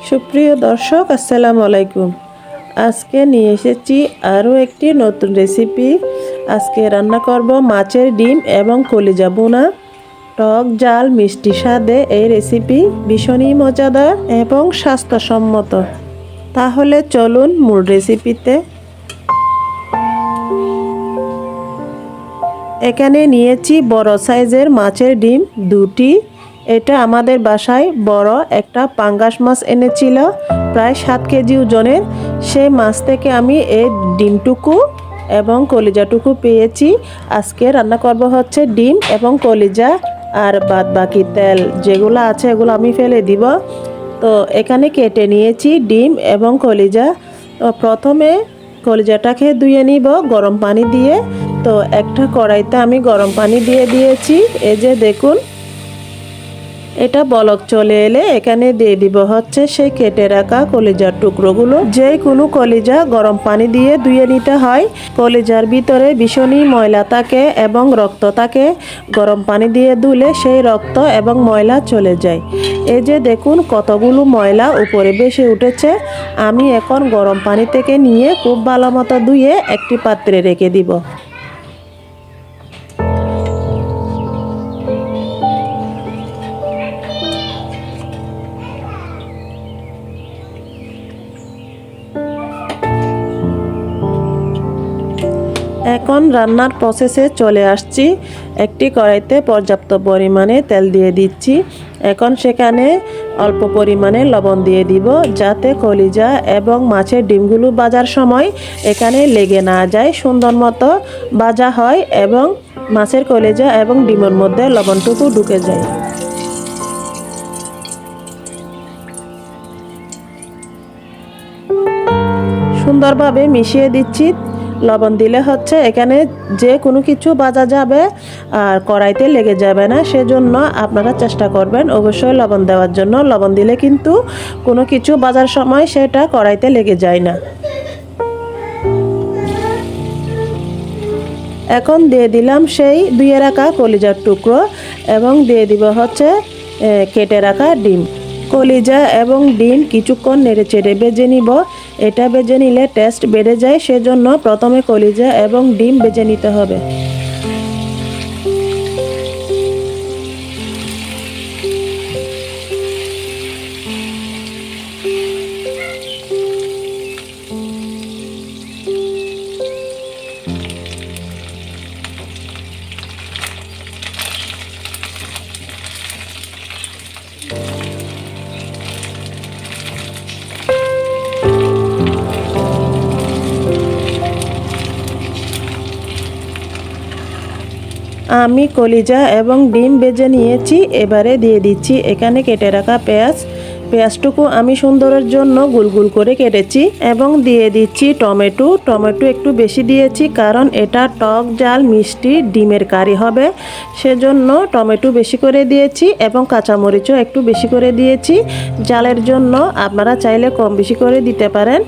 সুপ্রিয় দর্শক, আসসালামু আলাইকুম। আজকে নিয়ে এসেছি আরও একটি নতুন রেসিপি। আজকে রান্না করব মাছের ডিম এবং কলিজা ভুনা। টক ঝাল মিষ্টি স্বাদে এই রেসিপি ভীষণই মজাদার এবং স্বাস্থ্যসম্মত। তাহলে চলুন মূল রেসিপিতে। এখানে নিয়েছি বড় সাইজের মাছের ডিম দুটি। এটা আমাদের বাসায় বড় একটা পাঙ্গাস মাছ এনেছিল, প্রায় 7 কেজি ওজনের। সেই মাছ থেকে আমি এই ডিমটুকু এবং কলিজাটুকু পেয়েছি। আজকে রান্না করব হচ্ছে ডিম এবং কলিজা, আর বাদ বাকি তেল যেগুলো আছে এগুলো আমি ফেলে দিব। তো এখানে কেটে নিয়েছি ডিম এবং কলিজা। তো প্রথমে কলিজাটাকে ধুয়ে নিব গরম পানি দিয়ে। তো একটা কড়াইতে আমি গরম পানি দিয়ে দিয়েছি। এই যে দেখুন, এটা বলক চলে এলে এখানে দিয়ে দিব হচ্ছে সেই কেটে রাখা কলিজার টুকরোগুলো। যে কোনো কলিজা গরম পানি দিয়ে ধুয়ে নিতে হয়। কলিজার ভিতরে ভীষণই ময়লা থাকে এবং রক্ত থাকে। গরম পানি দিয়ে ধুলে সেই রক্ত এবং ময়লা চলে যায়। এই যে দেখুন কতগুলো ময়লা উপরে ভেসে উঠেছে। আমি এখন গরম পানি থেকে নিয়ে খুব ভালো মতো ধুয়ে একটি পাত্রে রেখে দিব। এখন রান্নার প্রসেসে চলে আসছি। একটি কড়াইতে পর্যাপ্ত পরিমাণে তেল দিয়ে দিচ্ছি। এখন সেখানে অল্প পরিমাণে লবণ দিয়ে দিব, যাতে কলিজা এবং মাছের ডিমগুলো ভাজার সময় এখানে লেগে না যায়, সুন্দর মতো ভাজা হয় এবং মাছের কলিজা এবং ডিমের মধ্যে লবণটুকু ঢুকে যায়। সুন্দরভাবে মিশিয়ে দিচ্ছি। লবণ দিলে হচ্ছে এখানে যে কোনো কিছু ভাজা যাবে আর কড়াইতে লেগে যাবে না, সেজন্য আপনারা চেষ্টা করবেন অবশ্যই লবণ দেওয়ার জন্য। লবণ দিলে কিন্তু কোনো কিছু ভাজার সময় সেটা কড়াইতে লেগে যায় না। এখন দিয়ে দিলাম সেই ধুয়ে রাখা কলিজার টুকরো এবং দিয়ে দিব হচ্ছে কেটে রাখা ডিম। কলিজা এবং ডিম কিছুক্ষণ নেড়ে চেড়ে ভেজে নিব। এটা ভেজে নিলে টেস্ট বেড়ে যায়, সেজন্য প্রথমে কলিজা এবং ডিম ভেজে নিতে হবে। আমি কলিজা এবং ডিম ভেজে নিয়েছি। এবারে দিয়ে দিচ্ছি এখানে কেটে রাখা পেঁয়াজটুকু আমি সুন্দরের জন্য গুলগুল করে কেটেছি এবং দিয়ে দিচ্ছি টমেটো একটু বেশি দিয়েছি, কারণ এটা টক ঝাল মিষ্টি ডিমের কারি হবে, সেজন্য টমেটো বেশি করে দিয়েছি এবং কাঁচামরিচও একটু বেশি করে দিয়েছি। ঝালের জন্য আপনারা চাইলে কম বেশি করে দিতে পারেন।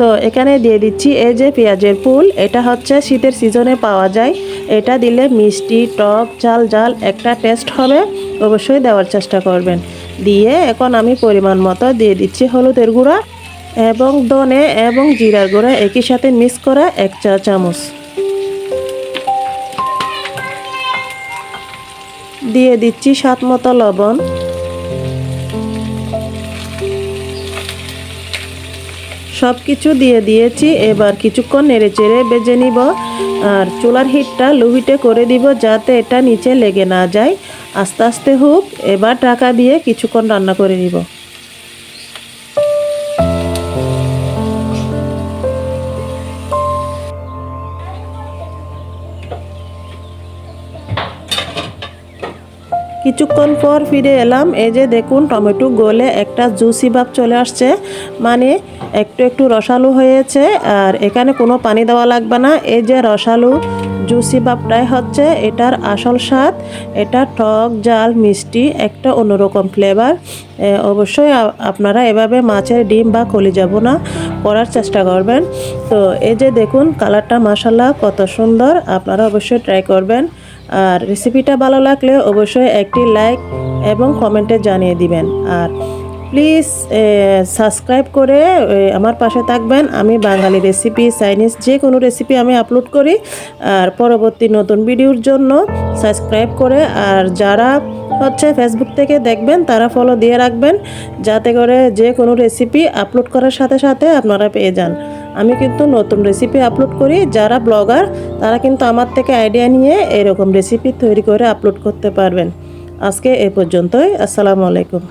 তো এখানে দিয়ে দিচ্ছি এই যে পেঁয়াজের ফুল। এটা হচ্ছে শীতের সিজনে পাওয়া যায়। এটা দিলে মিষ্টি টক ঝাল একটা টেস্ট হবে, অবশ্যই দেওয়ার চেষ্টা করবেন। দিয়ে এখন আমি পরিমাণ মতো দিয়ে দিচ্ছি হলুদের গুঁড়া এবং ধনে এবং জিরার গুঁড়া একই সাথে মিক্স করা 1 চা চামচ। দিয়ে দিচ্ছি স্বাদ মতো লবণ। সব কিছু দিয়ে দিয়েছি। এবার কিছুক্ষণ নেড়ে চেড়ে ভেজে নিব, আর চুলার হিটটা লো হিটে করে দিব, যাতে এটা নিচে লেগে না যায়। আস্তে আস্তে হোক। এবার ঢাকা দিয়ে কিছুক্ষণ রান্না করে নিব। কিছুক্ষণ পর ফিরে এলাম। এই যে দেখুন টমেটো গলে একটা জুসি ভাব চলে আসছে, মানে একটু রসালো হয়েছে, আর এখানে কোনো পানি দেওয়া লাগবে না। এই যে রসালো জুসি ভাবটাই হচ্ছে এটার আসল স্বাদ। এটা টক ঝাল মিষ্টি একটা অন্যরকম ফ্লেভার। অবশ্যই আপনারা এভাবে মাছের ডিম বা কলিজা ভুনা করার চেষ্টা করবেন। তো এই যে দেখুন কালারটা মাশাআল্লাহ কত সুন্দর, আপনারা অবশ্যই ট্রাই করবেন। আর রেসিপিটা ভালো লাগলে অবশ্যই একটি লাইক এবং কমেন্টে জানিয়ে দিবেন। আর প্লিজ সাবস্ক্রাইব করে আমার পাশে থাকবেন। আমি বাঙালি রেসিপি, চাইনিজ যে কোনো রেসিপি আমি আপলোড করি। আর পরবর্তী নতুন ভিডিওর জন্য সাবস্ক্রাইব করে, আর যারা ফেসবুক থেকে দেখবেন তারা ফলো দিয়ে রাখবেন, যাতে করে যে কোনো রেসিপি আপলোড করার সাথে সাথে আপনারা পেয়ে যান। আমি কিন্তু নতুন রেসিপি আপলোড করি, যারা ব্লগার তারা কিন্তু আমার থেকে আইডিয়া নিয়ে এরকম রেসিপি তৈরি করে আপলোড করতে পারবেন। আজকে এ পর্যন্তই। আসসালামু আলাইকুম।